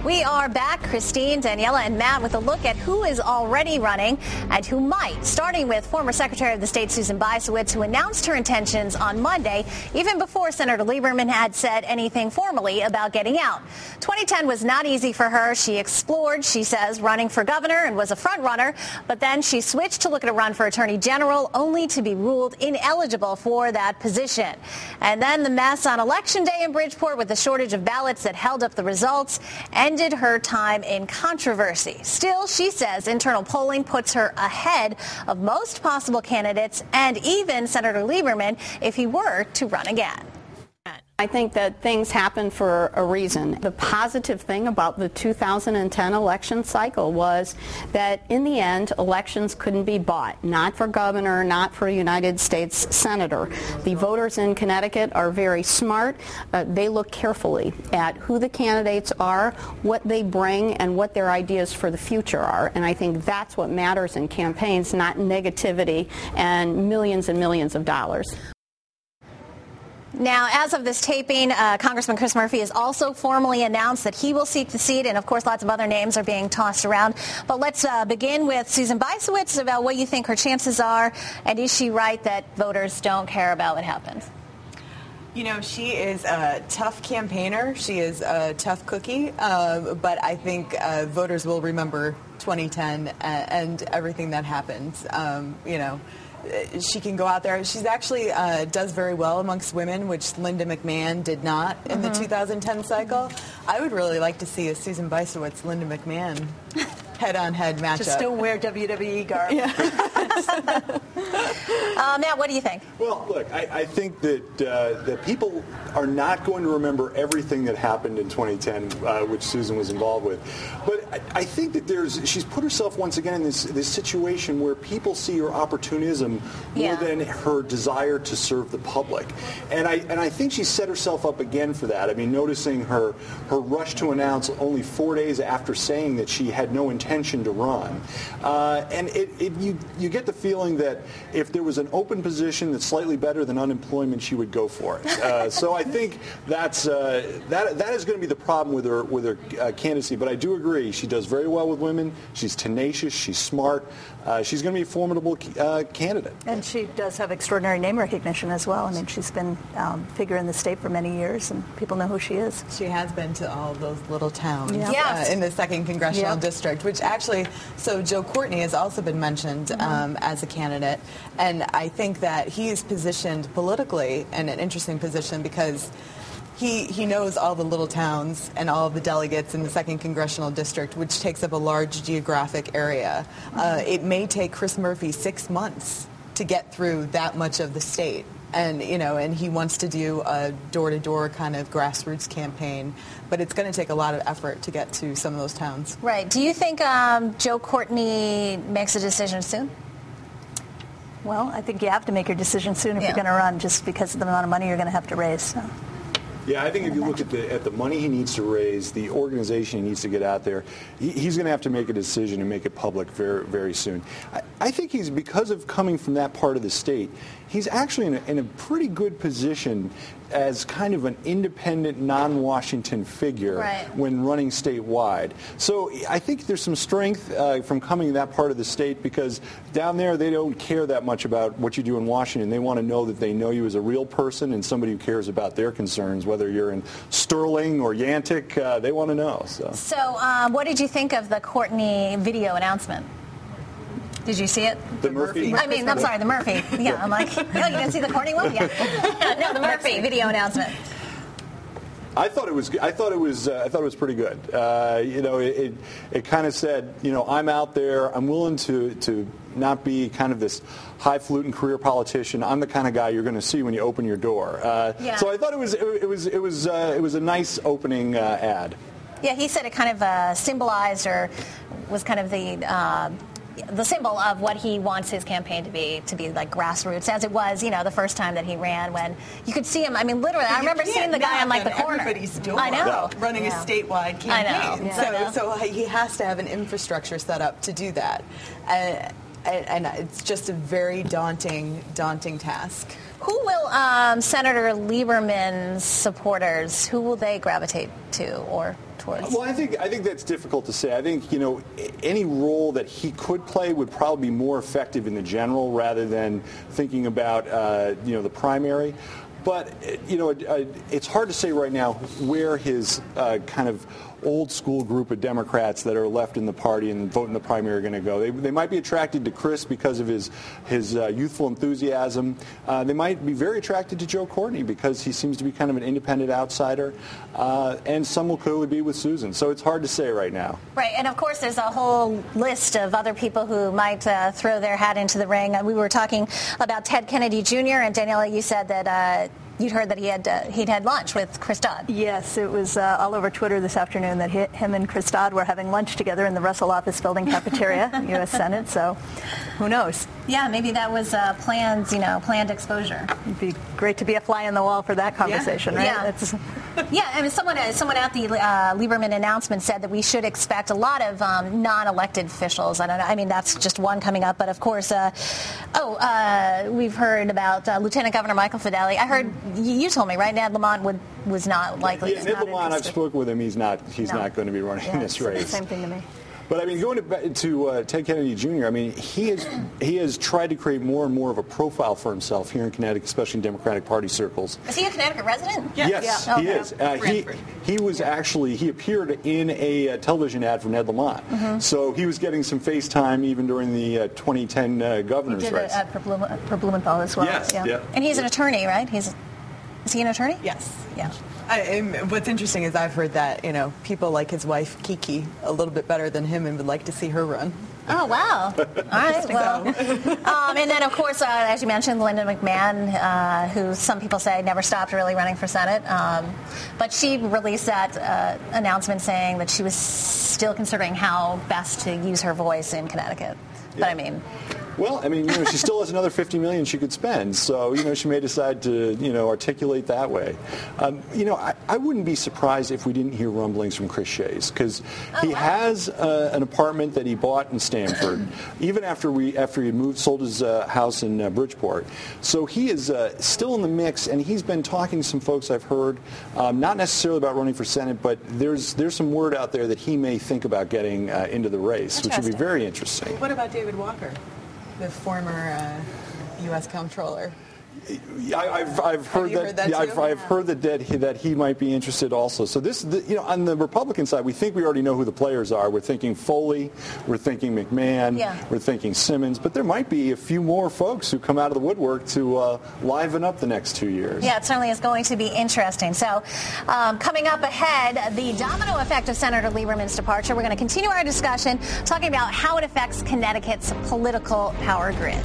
We are back, Christine, Daniela, and Matt, with a look at who is already running and who might, starting with former Secretary of the State Susan Bysiewicz, who announced her intentions on Monday, even before Senator Lieberman had said anything formally about getting out. 2010 was not easy for her. She explored, she says, running for governor and was a front runner, but then she switched to look at a run for Attorney General, only to be ruled ineligible for that position. And then the mess on Election Day in Bridgeport, with the shortage of ballots that held up the results, ended her time in controversy. Still, she says internal polling puts her ahead of most possible candidates and even Senator Lieberman if he were to run again. I think that things happen for a reason. The positive thing about the 2010 election cycle was that in the end, elections couldn't be bought, not for governor, not for United States senator. The voters in Connecticut are very smart. They look carefully at who the candidates are, what they bring, and what their ideas for the future are. And I think that's what matters in campaigns, not negativity and millions of dollars. Now, as of this taping, Congressman Chris Murphy has also formally announced that he will seek the seat, and of course lots of other names are being tossed around. But let's begin with Susan Bysiewicz about what you think her chances are, and is she right that voters don't care about what happens? You know, she is a tough campaigner. She is a tough cookie, but I think voters will remember 2010 and everything that happened. You know, she can go out there. She's actually does very well amongst women, which Linda McMahon did not in the 2010 cycle. I would really like to see a Susan Bysiewicz, Linda McMahon head-on-head matchup. Just don't wear WWE garb. Yeah. Matt, what do you think? Well, look, I think that people are not going to remember everything that happened in 2010, which Susan was involved with. But I think that she's put herself once again in this situation where people see her opportunism more than her desire to serve the public. And I think she set herself up again for that. I mean, noticing her rush to announce only 4 days after saying that she had no intention to run. And you get the feeling that if there was an open position that's slightly better than unemployment, she would go for it. So I think that is going to be the problem with her candidacy. But I do agree, she does very well with women. She's tenacious. She's smart. She's going to be a formidable candidate. And she does have extraordinary name recognition as well. I mean, she's been a figure in the state for many years, and people know who she is. She has been to all those little towns Yes. In the 2nd Congressional District, which actually, so Joe Courtney has also been mentioned as a candidate. And I think that he is positioned politically in an interesting position because he knows all the little towns and all of the delegates in the 2nd Congressional District, which takes up a large geographic area. It may take Chris Murphy 6 months to get through that much of the state. And, you know, and he wants to do a door-to-door kind of grassroots campaign. But it's going to take a lot of effort to get to some of those towns. Right. Do you think Joe Courtney makes a decision soon? Well, I think you have to make your decision soon if you're going to run, just because of the amount of money you're going to have to raise. So. Yeah, I think if you look at the money he needs to raise, the organization he needs to get out there, he's going to have to make a decision and make it public very, very soon. I think he's, because of coming from that part of the state, he's actually in a pretty good position as kind of an independent, non-Washington figure when running statewide. So I think there's some strength from coming to that part of the state, because down there they don't care that much about what you do in Washington. They want to know that they know you as a real person and somebody who cares about their concerns, whether you're in Sterling or Yantic. They want to know. So what did you think of the Courtney video announcement? Did you see it? The Murphy? I'm sorry, the Murphy. Yeah, I'm like, oh, you didn't see the Courtney one? Yeah. No, the Murphy video announcement. I thought it was pretty good. You know, it kind of said, you know, I'm out there. I'm willing to not be kind of this highfalutin career politician. I'm the kind of guy you're going to see when you open your door. So I thought it was a nice opening ad. Yeah, he said it kind of symbolized, or was kind of the symbol of what he wants his campaign to be like grassroots, as it was, you know, the first time that he ran, when you could see him. I mean, literally, I remember seeing the guy on like the corner. Everybody's door. I know. Running a statewide campaign. I know. Yeah. So he has to have an infrastructure set up to do that. And it's just a very daunting task. Who will Senator Lieberman's supporters, who will they gravitate to or towards? Well, I think that's difficult to say. I think, any role that he could play would probably be more effective in the general rather than thinking about, the primary. But, it's hard to say right now where his kind of old school group of Democrats that are left in the party and vote in the primary are going to go. They might be attracted to Chris because of his youthful enthusiasm. They might be very attracted to Joe Courtney because he seems to be kind of an independent outsider. And some will clearly be with Susan. So it's hard to say right now. Right. And, of course, there's a whole list of other people who might throw their hat into the ring. We were talking about Ted Kennedy Jr. And, Daniela, you said that you'd heard that he'd had lunch with Chris Dodd. Yes, it was all over Twitter this afternoon that him and Chris Dodd were having lunch together in the Russell Office Building cafeteria, U.S. Senate. So, who knows? Yeah, maybe that was planned exposure. It'd be great to be a fly on the wall for that conversation, right? Yeah. Yeah, I mean, someone at the Lieberman announcement said that we should expect a lot of non-elected officials. I don't know. I mean, that's just one coming up. But, of course, we've heard about Lieutenant Governor Michael Fedeli. I heard you told me, right? Ned Lamont was not likely. Yeah, Ned Lamont, I've spoken with him. He's not going to be running in this race. Same thing to me. But I mean, going to Ted Kennedy Jr., I mean, he has tried to create more and more of a profile for himself here in Connecticut, especially in Democratic Party circles. Is he a Connecticut resident? Yes, he is. He appeared in a television ad for Ned Lamont. Mm-hmm. So he was getting some face time even during the 2010 governor's race. He did an ad for Blumenthal as well. Yes, yeah. And he's an attorney, right? Is he an attorney? Yes. Yeah. What's interesting is I've heard that, people like his wife, Kiki, a little bit better than him and would like to see her run. Oh, wow. All right, well. And then, of course, as you mentioned, Linda McMahon, who some people say never stopped really running for Senate. But she released that announcement saying that she was still considering how best to use her voice in Connecticut. Yeah. But she still has another $50 million she could spend. So, she may decide to, articulate that way. I wouldn't be surprised if we didn't hear rumblings from Chris Shays because he has an apartment that he bought in Stamford, even after he had sold his house in Bridgeport. So he is still in the mix, and he's been talking to some folks I've heard, not necessarily about running for Senate, but there's some word out there that he may think about getting into the race, which would be very interesting. What about David Walker, the former U.S. Comptroller? I've heard that he might be interested also. So on the Republican side, we think we already know who the players are. We're thinking Foley, we're thinking McMahon, we're thinking Simmons, but there might be a few more folks who come out of the woodwork to liven up the next 2 years. Yeah, it certainly is going to be interesting. So coming up ahead, the domino effect of Senator Lieberman's departure. We're going to continue our discussion talking about how it affects Connecticut's political power grid.